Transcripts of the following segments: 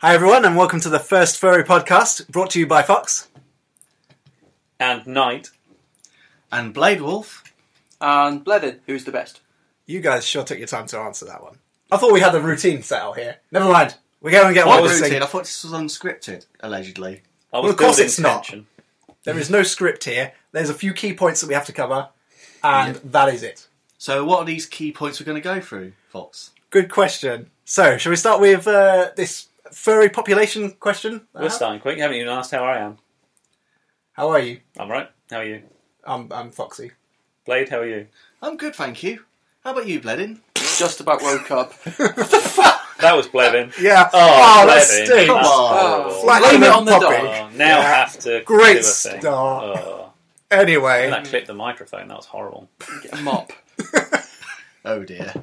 Hi everyone, and welcome to the first Furry podcast, brought to you by Fox. And Knight. And Blade Wolf. And Blevin, who's the best? You guys sure took your time to answer that one. I thought we had a routine set out here. Never mind. We're going to get What on with this routine? thing. I thought this was unscripted, allegedly. Well, of course it's not. There is no script here. There's a few key points that we have to cover, and that is it. So what are these key points we're going to go through, Fox? Good question. So, shall we start with this furry population question? We're starting quick. You haven't even asked how I am. How are you? I'm right. How are you? I'm Foxy. Blade, how are you? I'm good, thank you. How about you, Bledin? Just about woke up. That was Blevin. Yeah. Oh, that Blevin. stinks. Come on. Oh, Flat blame it lemon on the puppy. dog. Now Yeah. have to Great do a thing. start. Oh. Anyway. That clipped the microphone. That was horrible. Get a mop. Oh dear.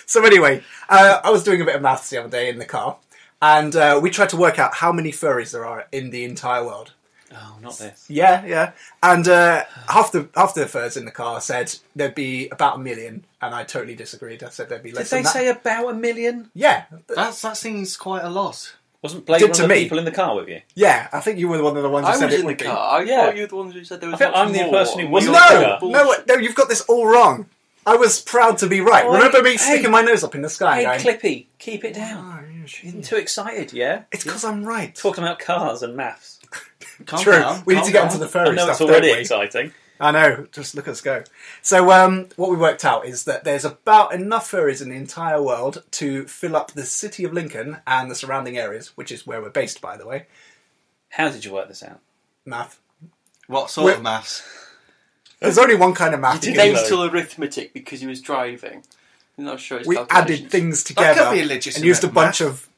So anyway, I was doing a bit of maths the other day in the car, and we tried to work out how many furries there are in the entire world. Oh, not this. Yeah. And half the furs in the car said there'd be about 1 million, and I totally disagreed. I said there'd be less Did they than that. say about 1 million? Yeah. That seems quite a lot. Wasn't Blade Did one to of the me. people in the car with you? Yeah, I think you were one of the ones who I said was it in the would be. car. I Yeah. thought you were the one who said there was I think much I'm the more. person who wasn't You're in the car. No, you've got this all wrong. I was proud to be right. Oh, Remember me hey. sticking my nose up in the sky Hey, going, Clippy, keep it down. "Oh, yeah, shit." You're too excited, yeah? It's because I'm right. Talking about cars and maths. Calm True. down, We need calm to get down. onto the I furry know stuff, it's already don't we? exciting. I know, just look at us go. So what we worked out is that there's about enough furries in the entire world to fill up the city of Lincoln and the surrounding areas, which is where we're based, by the way. How did you work this out? Math. What sort We're- of maths? There's only one kind of math. You you did can know. use. Mental arithmetic because he was driving. I'm not sure. We added things That together could be a legitimate and used a bunch math. of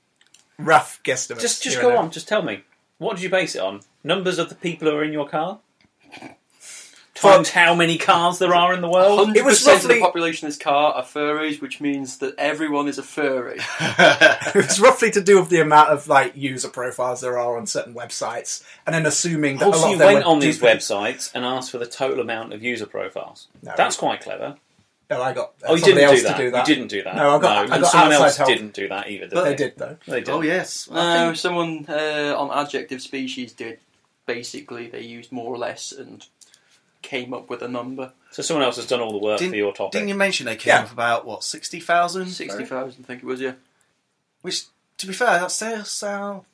rough guesstimates. Just here go and on. Just tell me. What did you base it on? Numbers of the people who are in your car? Times how many cars there are in the world? 100% It was of roughly- the population in this car are furries, which means that everyone is a furry. there. It's roughly to do with the amount of user profiles there are on certain websites, and then assuming that a Also, lot you of them went were on these duplicate. websites and asked for the total amount of user profiles. No. That's quite clever. No, I got Oh, you somebody didn't else do that. to do that. You didn't do that. No, I got and someone someone else outside help. didn't do that either. Did They they? did though. They did. Oh yes. No, someone on Adjective Species did. Basically, they used more or less and came up with a number. So someone else has done all the work for your topic. Didn't you mention they came Yeah. up about, what, 60,000? 60,000, I think it was, yeah. Which, to be fair, that still sounds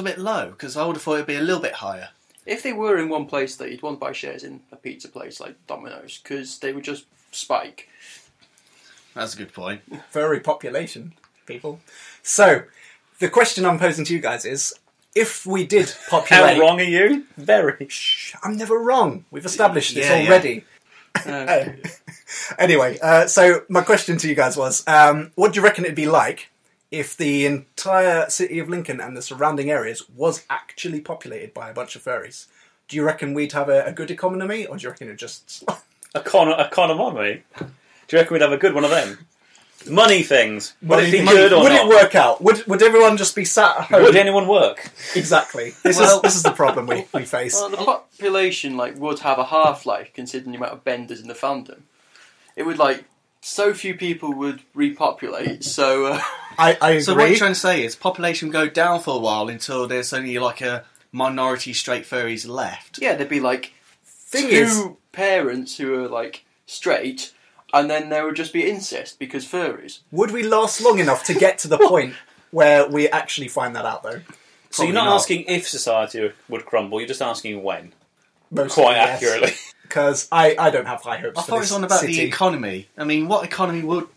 a bit low, because I would have thought it'd be a little bit higher. If they were in one place, though, you'd want to buy shares in a pizza place like Domino's, because they would just spike. That's a good point. Furry population, people. So, the question I'm posing to you guys is, if we did populate... How wrong are you? Very. Shh, I'm never wrong. We've established this Yeah, yeah. already. Uh, Anyway, so my question to you guys was, what do you reckon it'd be like if the entire city of Lincoln and the surrounding areas was actually populated by a bunch of furries? Do you reckon we'd have a good economy, or do you reckon it'd just... Economy? Do you reckon we'd have a good one of them? Money things. Would it be Money- good or would not? it work out? Would everyone just be sat at home? Would anyone work? Exactly. This is the problem we face. well, the population would have a half-life, considering the amount of benders in the fandom. It would, so few people would repopulate, so... I agree. So what you're trying to say is population go down for a while until there's only a minority straight furries left. yeah, there'd be, Thing two is, parents who are, straight, and then there would just be incest, because furries. would we last long enough to get to the point where we actually find that out, though? So you're Probably not not. asking if society would crumble, you're just asking when. Mostly, Quite yes. accurately. Because I don't have high hopes I for thought it this was on about city. the economy. I mean, what economy would...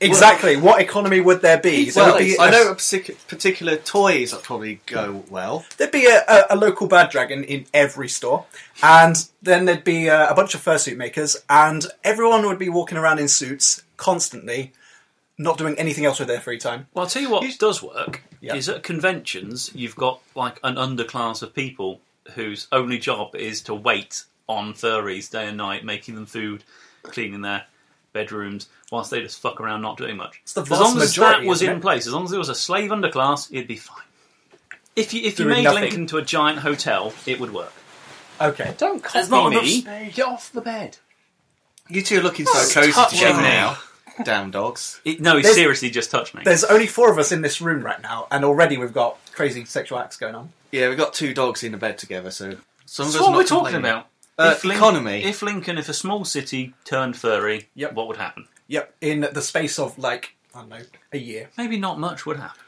Exactly. What economy would there be? There Well, would be I know particular toys that probably go well. there'd be a local bad dragon in every store, and then there'd be a bunch of fursuit makers, and everyone would be walking around in suits constantly, not doing anything else with their free time. Well, I'll tell you what does work Yeah. is at conventions you've got an underclass of people whose only job is to wait on furries day and night, making them food, cleaning their bedrooms, whilst they just fuck around not doing much. It's the As vast long as majority, that was isn't in it? place, as long as there was a slave underclass, it'd be fine. If you Doing made nothing. Lincoln to a giant hotel, it would work. Okay. Don't There's not copy enough me. space. Get off the bed. You two are looking so cosy touch together me. now. Damn dogs. No, he There's- seriously just touched me. There's only 4 of us in this room right now, and already we've got crazy sexual acts going on. Yeah, we've got 2 dogs in the bed together, so some of That's us what are we're not talking complaining. about. Economy. If a small city turned furry, Yep. what would happen? Yep, in the space of, like, I don't know, a year. Maybe not much would happen.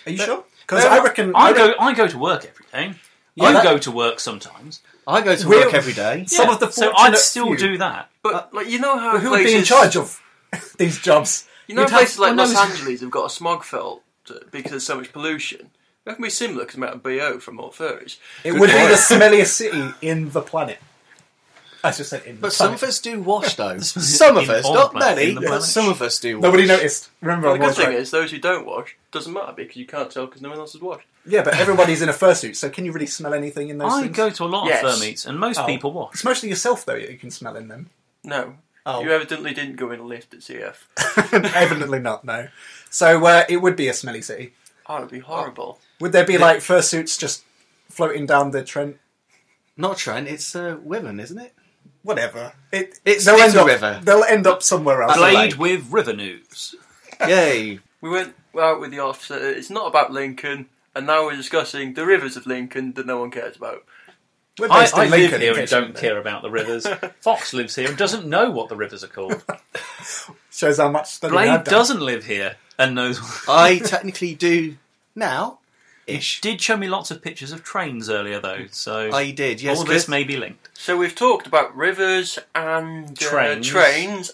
Are you sure? Because I reckon... I go to work every day. You Yeah, that- go to work sometimes. I go to We're- work every day. Some Yeah, of the so I'd fortunate still few- do that. But like, you know how Who would be in places- charge of these jobs? You know, You'd places have- like well, Los no, Angeles have got a smog filter because there's so much pollution. That can be similar because amount of BO from all furries. It would be the smelliest city in the planet. I just said in the But some planet. of us do wash, though. Some of In us, on not the planet, many, in the but planet. some of us do wash. Nobody noticed. Remember, But I'm the good always thing right. is, those who don't wash doesn't matter because you can't tell because no one else has washed. Yeah, but everybody's in a fursuit, so can you really smell anything in those I things? go to a lot Yes. of fur meets, and most Oh. people wash. It's mostly yourself, though, that you can smell in them. No. Oh. You evidently didn't go in a lift at CF. Evidently not, no. So it would be a smelly city. Oh, it would be horrible. Would there be, like, fursuits just floating down the Trent? Not Trent, it's Wiven, isn't it? Whatever. It's they'll end a up, river. They'll end up somewhere else. Blade like- with river news. Yay. We went out with the officer. It's not about Lincoln, and now we're discussing the rivers of Lincoln that no one cares about. We're based I in live Lincoln, here in and case you don't didn't know. care about the rivers. Fox lives here and doesn't know what the rivers are called. Shows how much studying I've Blade done. doesn't live here and knows. I technically do now. Ish. Did show me lots of pictures of trains earlier, though, so I did, yes. all this 'cause may be linked. So we've talked about rivers and Trains.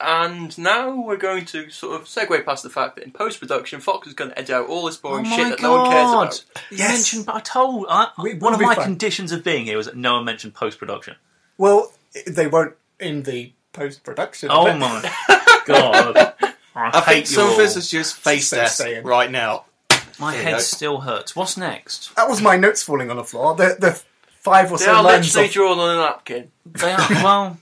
and now we're going to sort of segue past the fact that in post-production, Fox is going to edit out all this boring shit that no one cares about. You Yes. mentioned, but one will of be my fine. conditions of being here was that no one mentioned post-production. Well, they won't in the post-production. Oh bit. my god! I think some of us is just face So desk saying. right now. My There you head go. still hurts. What's next? That was my notes falling on the floor. The 5 or They so are lines literally of... drawn on a napkin. They are well.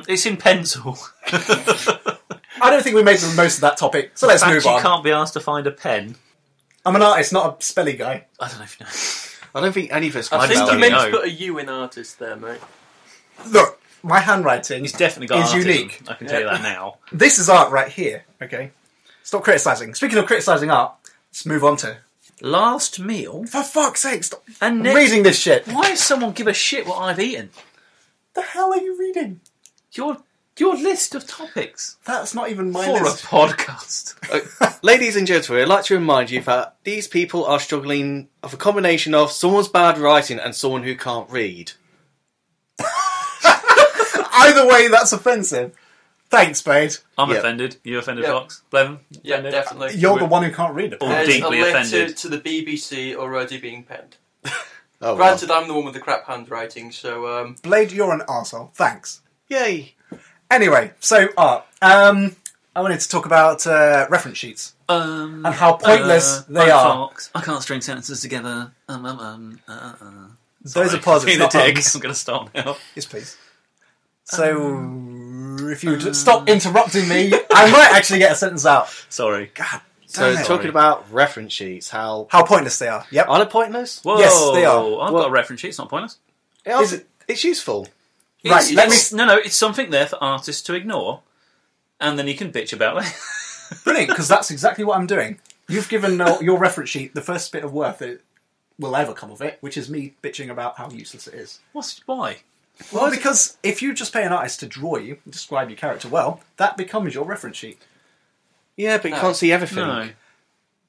It's in pencil. I don't think we made the most of that topic, so let's In fact, move you on. can't be asked to find a pen. I'm an artist, not a spelly guy. I don't know if you know. I don't think any of us I can think don't you spell meant it. know. to put a U in artist there, mate. Look, my handwriting He's definitely got is autism, unique. I can tell you that now. This is art right here, okay? Stop criticising. Speaking of criticising art, let's move on to... Last meal. For fuck's sake, stop And next, reading this shit. why does someone give a shit what I've eaten? The hell are you reading? Your list of topics That's not even my for list. a podcast. Ladies and gentlemen, I'd like to remind you that these people are struggling of a combination of someone's bad writing and someone who can't read. Either way, that's offensive. Thanks, Spade. I'm Yep. offended. You offended, Yep. Fox? Blevin? Yeah, Offended? definitely. You're the one who can't read it. Oh, There's deeply a letter offended. to the BBC already being penned. Oh, well. Granted, I'm the one with the crap handwriting, so Blade, you're an arsehole. Thanks. Yay. Anyway, so art. I wanted to talk about reference sheets and how pointless they I'm are. Fox. I can't string sentences together. Those are positives, Being a not dick. puns. I'm going to stop now. Yes, please. So, if you would stop interrupting me, I might actually get a sentence out. Sorry. God So damn it. talking about reference sheets, how How pointless they are. Yep. are they pointless? Whoa, Yes, they are. I've Well- got a reference sheet. It's not pointless. Is it- It's useful. Right, let me... No, it's something there for artists to ignore, and then you can bitch about it. Brilliant, because that's exactly what I'm doing. You've given your reference sheet the first bit of worth that will ever come of it, which is me bitching about how useless it is. Why? Well, because if you just pay an artist to draw you, describe your character well, that becomes your reference sheet. Yeah, but you No. can't see everything. No.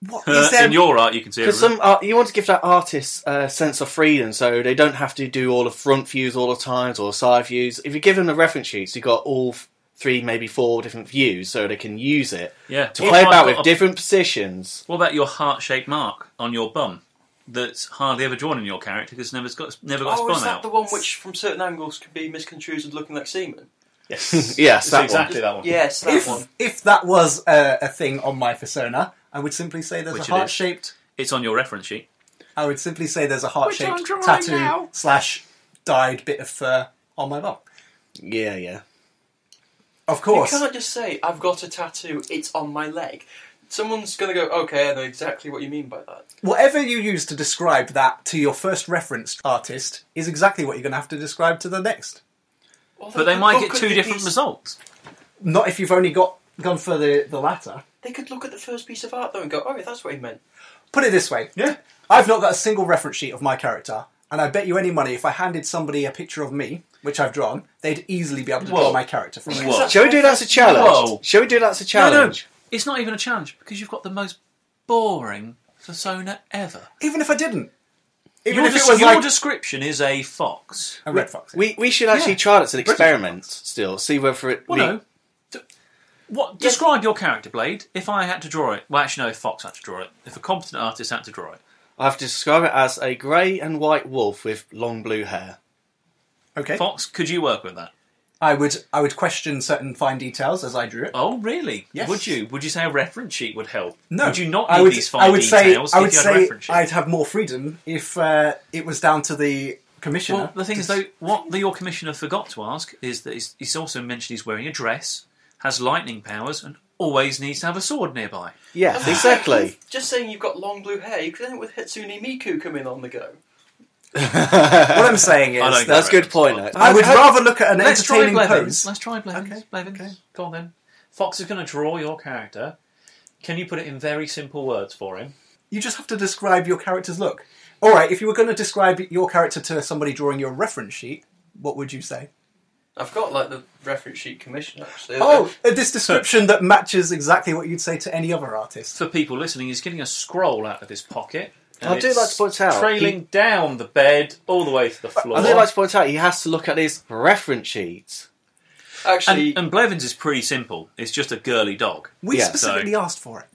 What is there? In your art, you can see Because everything. you want to give that artist a sense of freedom, so they don't have to do all the front views all the times or side views. If you give them the reference sheets, you've got all 3, maybe 4 different views, so they can use it Yeah. to If play I've about got with different positions. What about your heart-shaped mark on your bum? That's hardly ever drawn in your character because never got oh, spun is that out. the one which, from certain angles, can be misconstrued as looking like semen? Yes, Yes, that exactly that one. Yes, that one. If that was a thing on my persona, I would simply say there's Which a it is. heart-shaped... It's on your reference sheet. I would simply say there's a I'm heart-shaped drawing tattoo now. / dyed bit of fur on my bum. Yeah. Of course. You can't just say, I've got a tattoo, it's on my leg. Someone's going to go, okay, I know exactly what you mean by that. Whatever you use to describe that to your first reference artist is exactly what you're going to have to describe to the next. Well, But they then might look get at 2 the different piece- results. Not if you've only got gone for the latter. They could look at the first piece of art though and go, "Oh, that's what he meant." Put it this way. Yeah. I've not got a single reference sheet of my character, and I bet you any money if I handed somebody a picture of me, which I've drawn, they'd easily be able to draw my character from it. Whoa. Shall we do that as a challenge? Whoa. Shall we do that as a challenge? It's not even a challenge because you've got the most boring persona ever. Even if I didn't. Even Your, if it was your like description is a fox. a red fox. We should actually try that as an experiment still. See whether it... Well, no. What? Describe your character, Blade. If I had to draw it... Well, actually, no, if Fox had to draw it. If a competent artist had to draw it. I have to describe it as a grey and white wolf with long blue hair. Okay. Fox, could you work with that? I would question certain fine details as I drew it. Oh, really? Yes. Would you? Would you say a reference sheet would help? No. Would you not need these fine details I would if you had a say reference sheet? I'd have more freedom if it was down to the commissioner. Well, the thing is, though, what your commissioner forgot to ask is that he's also mentioned he's wearing a dress, has lightning powers, and always needs to have a sword nearby. Yes, exactly. Just saying you've got long blue hair, you could end it with Hatsune Miku coming on the go. What I'm saying is I don't get That's a good point. I would rather look at an Let's try entertaining Blevins. pose. Let's try Blevins. Okay. Blevins. Okay. Go on then. Fox is going to draw your character. Can you put it in very simple words for him? You just have to describe your character's look. All right, if you were going to describe your character to somebody drawing your reference sheet, what would you say? I've got like the reference sheet commission actually. Oh, this description that matches exactly what you'd say to any other artist. For people listening, he's getting a scroll out of his pocket. and I do it's like to point out, trailing down the bed all the way to the floor. I do like to point out he has to look at his reference sheets. Actually, and Blevins is pretty simple. It's just a girly dog. We Yeah, specifically asked for it.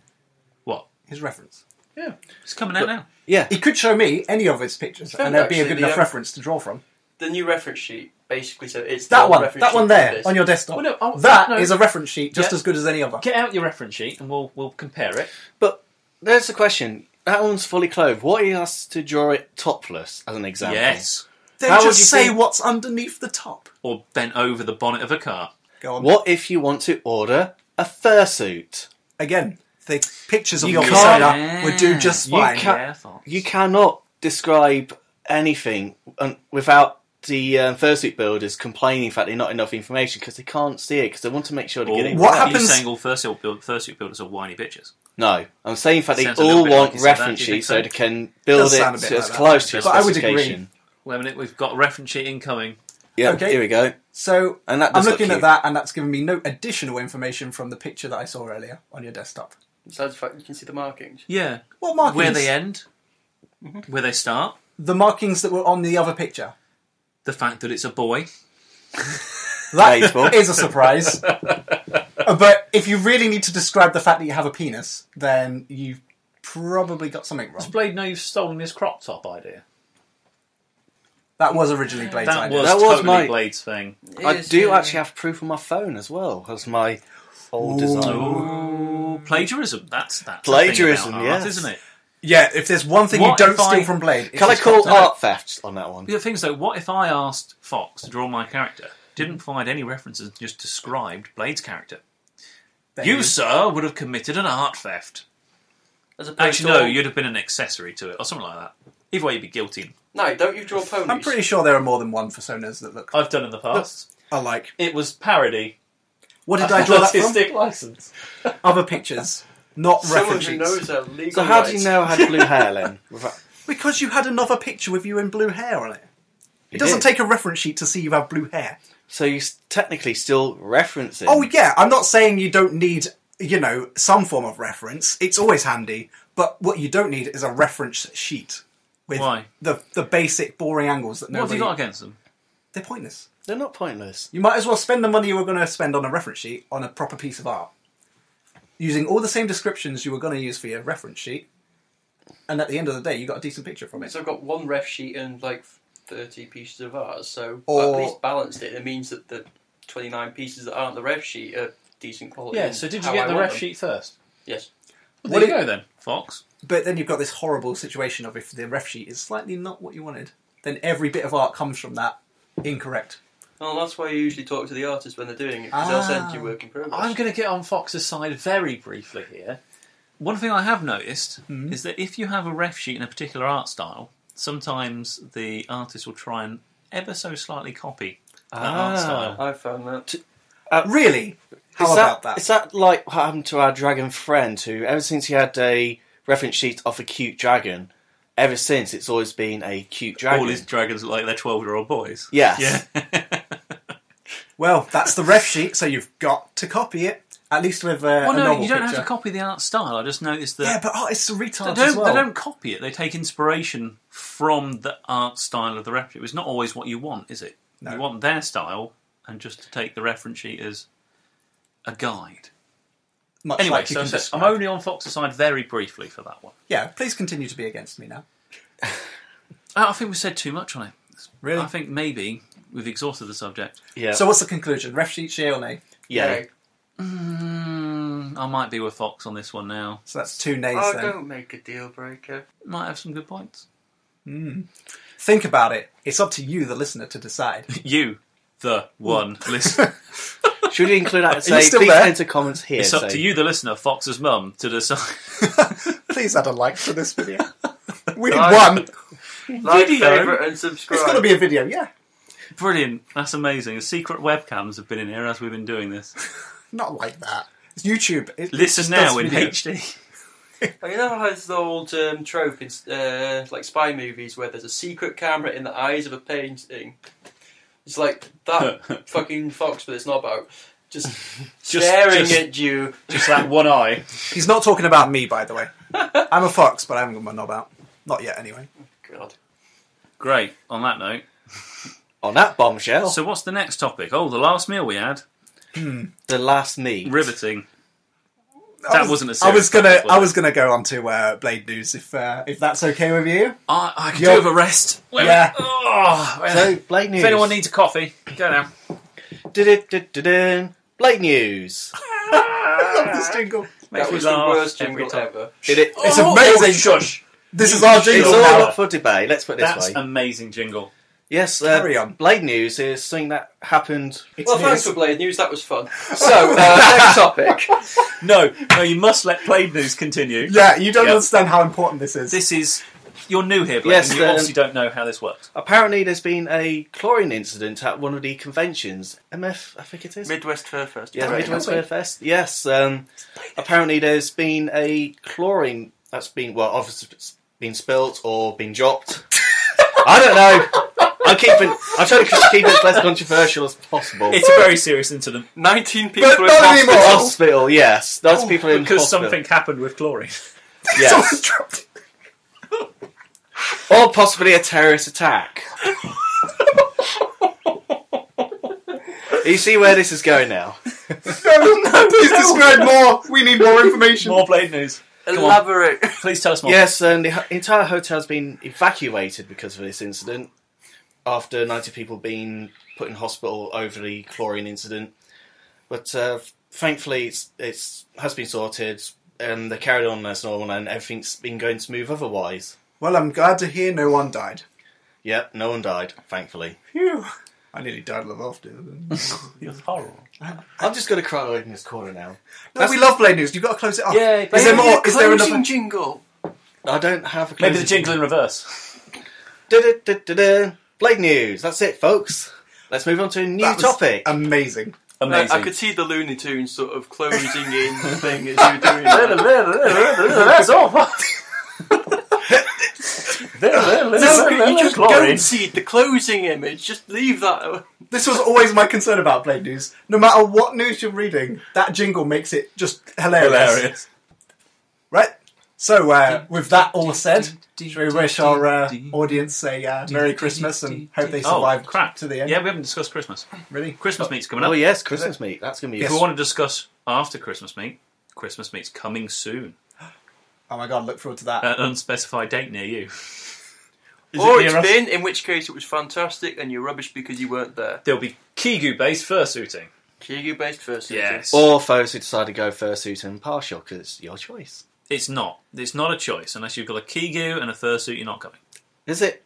What? His reference. Yeah, it's coming out now. Yeah. He could show me any of his pictures, Fair and there'd be a actually, good enough the, reference to draw from. the new reference sheet basically said it's That the one, reference that sheet one for there this. on your desktop. Well, no, That is no. a reference sheet just Yeah. as good as any other. Get out your reference sheet and we'll compare it. But there's the question. That one's fully clothed. What he has to draw it topless, as an example? Yes. Then How would just you say think- what's underneath the top. Or bent over the bonnet of a car. Go on. What if you want to order a fursuit? Again, the pictures of You your can't- persona would do just You fine. can't- Yeah, Fox. You cannot describe anything without the fursuit builders complaining that they're not enough information because they can't see it because they want to make sure they get it What right. happens- Are you saying all fursuit builders are whiny bitches? No, I'm saying that they Sounds a little all bit want like you said that, reference do you think sheets so so? they can build Does it sound a bit to like as that. close to a But I would agree. specification. Wait a minute, we've got a reference sheet incoming. Yeah, Okay. here we go. So And that I'm does look looking at cute. that, and that's giving me no additional information from the picture that I saw earlier on your desktop. Besides the fact you can see the markings. Yeah. What markings? Where they end, where they start, The markings that were on the other picture. the fact that it's a boy. That Debatable. is a surprise. But if you really need to describe the fact that you have a penis, then you've probably got something Does wrong. Blade know you've stolen his crop top idea? That was originally Blade's That idea. was That was totally my- Blade's thing. I Is, do actually have proof on my phone as well as my old design. Ooh, plagiarism. That's Plagiarism, the thing about art, yes. isn't it? Yeah, if there's one thing What you don't if I- steal from Blade, it's Can I his call crop top. art theft on that one? The thing is, though, what if I asked Fox to draw my character, didn't provide any references, just described Blade's character? Then You, sir, would have committed an art theft. as opposed Actually, to no, all- you'd have been an accessory to it, or something like that. Either way, you'd be guilty. No, don't you draw ponies? I'm pretty sure there are more than one personas that look I've done in the past. alike. It was parody. What did I draw that from? Artistic license. Other pictures, not Someone reference who sheets. knows their legal So how do rights. you know I had blue hair then? Because you had another picture with you in blue hair on it. It You doesn't did. take a reference sheet to see you have blue hair. So you technically still referencing. Oh yeah, I'm not saying you don't need, some form of reference. It's always handy. But what you don't need is a reference sheet with Why? the basic boring angles that What have nobody. you got against them? They're pointless. They're not pointless. You might as well spend the money you were going to spend on a reference sheet on a proper piece of art, using all the same descriptions you were going to use for your reference sheet. And at the end of the day, you got a decent picture from it. So I've got one ref sheet and like 30 pieces of art, so Or- at least balanced it. It means that the 29 pieces that aren't the ref sheet are decent quality. Yeah, and so did you how get I the want ref them. sheet first? Yes. Well, What there you it- go then, Fox. But then you've got this horrible situation of if the ref sheet is slightly not what you wanted, then every bit of art comes from that incorrect. Well, that's why you usually talk to the artist when they're doing it, because they'll send you work in progress. I'm going to get on Fox's side very briefly here. One thing I have noticed is that if you have a ref sheet in a particular art style, sometimes the artist will try and ever so slightly copy that art style. I found that. Really? How about that? Is that like what happened to our dragon friend who, ever since he had a reference sheet of a cute dragon, ever since it's always been a cute dragon? All his dragons look like they're 12-year-old boys. Yes. Yeah. Well, that's the ref sheet, so you've got to copy it. At least with a Well, no, novel you don't picture. have to copy the art style. I just noticed that Yeah, but artists are retards they as well. don't copy it. They take inspiration from the art style of the reference sheet. It's not always what you want, is it? No. You want their style, and just to take the reference sheet as a guide. Much Anyway, like you so can I'm describe. only on Fox's side very briefly for that one. Yeah, please continue to be against me now. I think we said too much on it. Really? I think maybe we've exhausted the subject. Yeah. So what's the conclusion? Ref sheet, yay or nay? yeah. I might be with Fox on this one now. So that's 2 nays Oh, then. don't make a deal breaker. Might have some good points. Think about it. It's up to you, the listener, to decide. You, the one listener. Should we include that and Are you say, still please there? enter comments here? It's up say- to you, the listener, Fox's mum, to decide. Please add a like for this video. We need Like. one. Like, Video? favourite, and subscribe. It's got to be a video, yeah. Brilliant. That's amazing. Secret webcams have been in here as we've been doing this. Not like that. It's YouTube. It Listen just now does in video. HD. Oh, you know how there's the old trope in like spy movies where there's a secret camera in the eyes of a painting? It's like that fucking Fox, but it's not about just staring just- at you. Just that one eye. He's not talking about me, by the way. I'm a fox, but I haven't got my knob out. Not yet, anyway. God. Great. On that note. On that bombshell, So what's the next topic? Oh, the last meal we had. the last meat. Riveting. That wasn't a I was serious gonna. topic, was I it? was gonna go on to Blade News if that's okay with you. I could Yo. do with a rest. Wait, Yeah. Oh, So, Blade News. if anyone needs a coffee, go now. Du-du-du-du-dun. Blade News. I love this jingle. Makes That me was the laugh worst every jingle time. ever. It's amazing. Shush. This is our It's jingle all now. up for debate, let's put it this That's way. amazing jingle. Yes, Carry on. Blade News is something that happened. It's Well, thanks news. for Blade News, that was fun. So, next topic. No, you must let Blade News continue. Yeah, you don't Yep. understand how important this is. This is... You're new here, Blade, Yes, and you obviously don't know how this works. Apparently, there's been a chlorine incident at one of the conventions. MF, I think it is. Midwest Fur Fest. Yeah, Right. Midwest Fair Fest. Yes. Apparently, there's been a chlorine that's been, well, obviously it's been spilt or been dropped. I don't know. I'm trying to keep it as less controversial as possible. It's a very serious incident 19 people in not hospital. anymore. Hospital, yes. Those people in because hospital. something happened with chlorine. Yes. Or possibly a terrorist attack. You see where this is going now? no, please describe more. We need more information. More Blade News. Come on, Elaborate. please tell us more. Yes, and the entire hotel has been evacuated because of this incident. After 90 people being put in hospital over the chlorine incident, but thankfully it has been sorted, and they carried on as normal, and everything's been going smooth otherwise. Well, I'm glad to hear no one died. Yep, no one died, thankfully. Phew. I nearly died of laughter. It's horrible. I'm just going to cry in this corner now. No, we love Blade News. You've got to close it off. Yeah, Is there more? Is there Closing another? jingle. I don't have a Maybe closing- the jingle in reverse. Du-du-du-du-du. Blade News. That's it, folks. Let's move on to a new That was topic. Amazing. Amazing. I could see the Looney Tunes sort of closing in thing as you were doing that. That's all. No, you just Chlorine. don't see the closing image. Just leave that. This was always my concern about Blade News. No matter what news you're reading, that jingle makes it just hilarious. Right? So, with that all said, shall we wish our audience a Merry Christmas and hope they survive crap. to the end? Yeah, we haven't discussed Christmas. Really? Christmas meet's coming up. Oh yes, Christmas meat. That's going to be. If we want to discuss after Christmas meet's coming soon. Oh my god, look forward to that. At an unspecified date near you. Or near it's us? been, in which case it was fantastic and you're rubbish because you weren't there. There'll be Kigu-based fursuiting. Kigu-based first. Yes. Or those who decide to go fursuit and partial, because it's your choice. It's not. It's not a choice. Unless you've got a Kigu and a fursuit, you're not coming. Is it?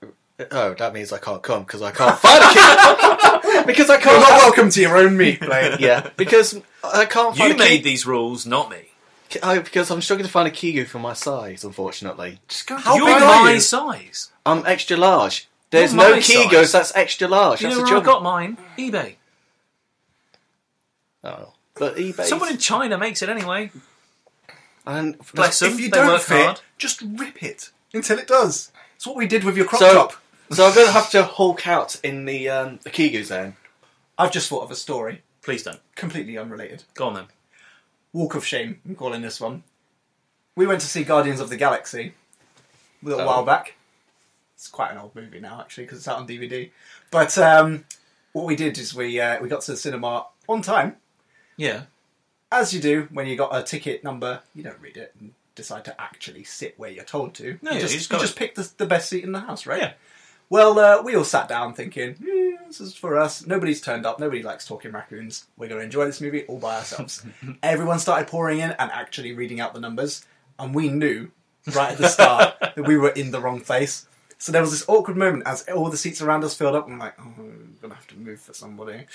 Oh, that means I can't come because I can't find a key. Because I You're can't. not welcome to your own meat, Blade. Yeah, because I can't find You a made key. these rules, not me. Because I'm struggling to find a Kigu for my size, unfortunately. Just go. How You're big are my you? size. I'm extra large. There's Not no my Kigos size. that's extra large. You That's know the where I trouble. got mine? eBay. Oh, But eBay. Someone in China makes it anyway. And Bless them. If you They don't work fit, hard. just rip it until it does. It's what we did with your crop So- top. So I'm going to have to hulk out in the Kigus then. I've just thought of a story, Please don't. completely unrelated. Go on then. Walk of Shame, I'm calling this one. We went to see Guardians of the Galaxy a little while back. It's quite an old movie now, actually, because it's out on DVD. But what we did is we got to the cinema on time. Yeah. As you do when you got a ticket number, you don't read it and decide to actually sit where you're told to. No, you you just just pick the best seat in the house, right? Yeah. Well, we all sat down thinking, this is for us. Nobody's turned up. Nobody likes talking raccoons. We're going to enjoy this movie all by ourselves. Everyone started pouring in and actually reading out the numbers. And we knew right at the start that we were in the wrong place. So there was this awkward moment as all the seats around us filled up. And I'm like, oh, I'm going to have to move for somebody.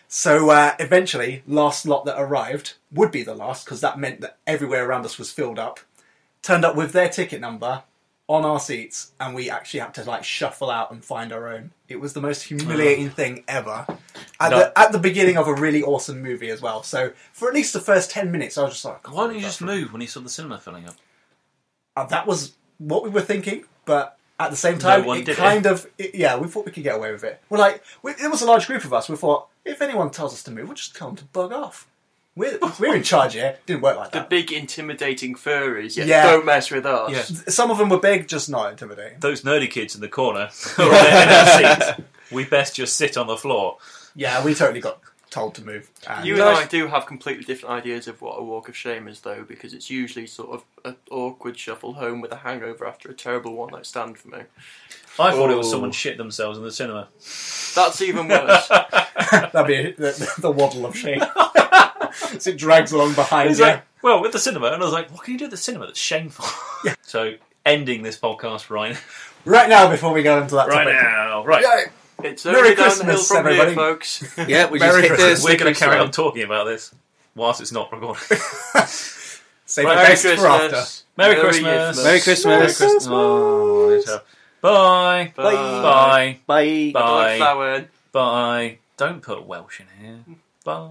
So eventually, last lot that arrived would be the last, because that meant that everywhere around us was filled up. Turned up with their ticket number on our seats, and we actually had to shuffle out and find our own. It was the most humiliating thing ever. At the beginning of a really awesome movie as well. So for at least the first 10 minutes, I was just like, Why don't you just move when you saw the cinema filling up? That was what we were thinking, but at the same time, one it did kind of... yeah, we thought we could get away with it. It was a large group of us. We thought, if anyone tells us to move, we'll just tell them to bug off. We're in charge here. Didn't work like The that. big intimidating furries. Yeah. Don't mess with us. Yeah. Some of them were big, just not intimidating. Those nerdy kids in the corner are in our seats. We best just sit on the floor. Yeah, we totally got told to move. And You and I do have completely different ideas of what a walk of shame is, though, because it's usually sort of an awkward shuffle home with a hangover after a terrible one-night stand for me. I thought it was Oh. someone shit themselves in the cinema. That's even worse. that'd be the waddle of shame. As it drags along behind He's you. like, well, with the cinema. And I was like, what can you do at the cinema that's shameful? Yeah. So, ending this podcast right Right now, before we go into that right topic. now. Right. Yeah. It's Merry only downhill Christmas, from everybody. here, folks. Yeah, we Merry just hit Christmas. the We're going to carry slippery on talking about this whilst it's not recorded. Save Right, the Merry best for after. Christmas. Merry Christmas. Merry Christmas. Merry Christmas. Oh, it's terrible. Bye. Bye. Bye. Bye. Bye. Flower. Bye. Don't put Welsh in here. Bye.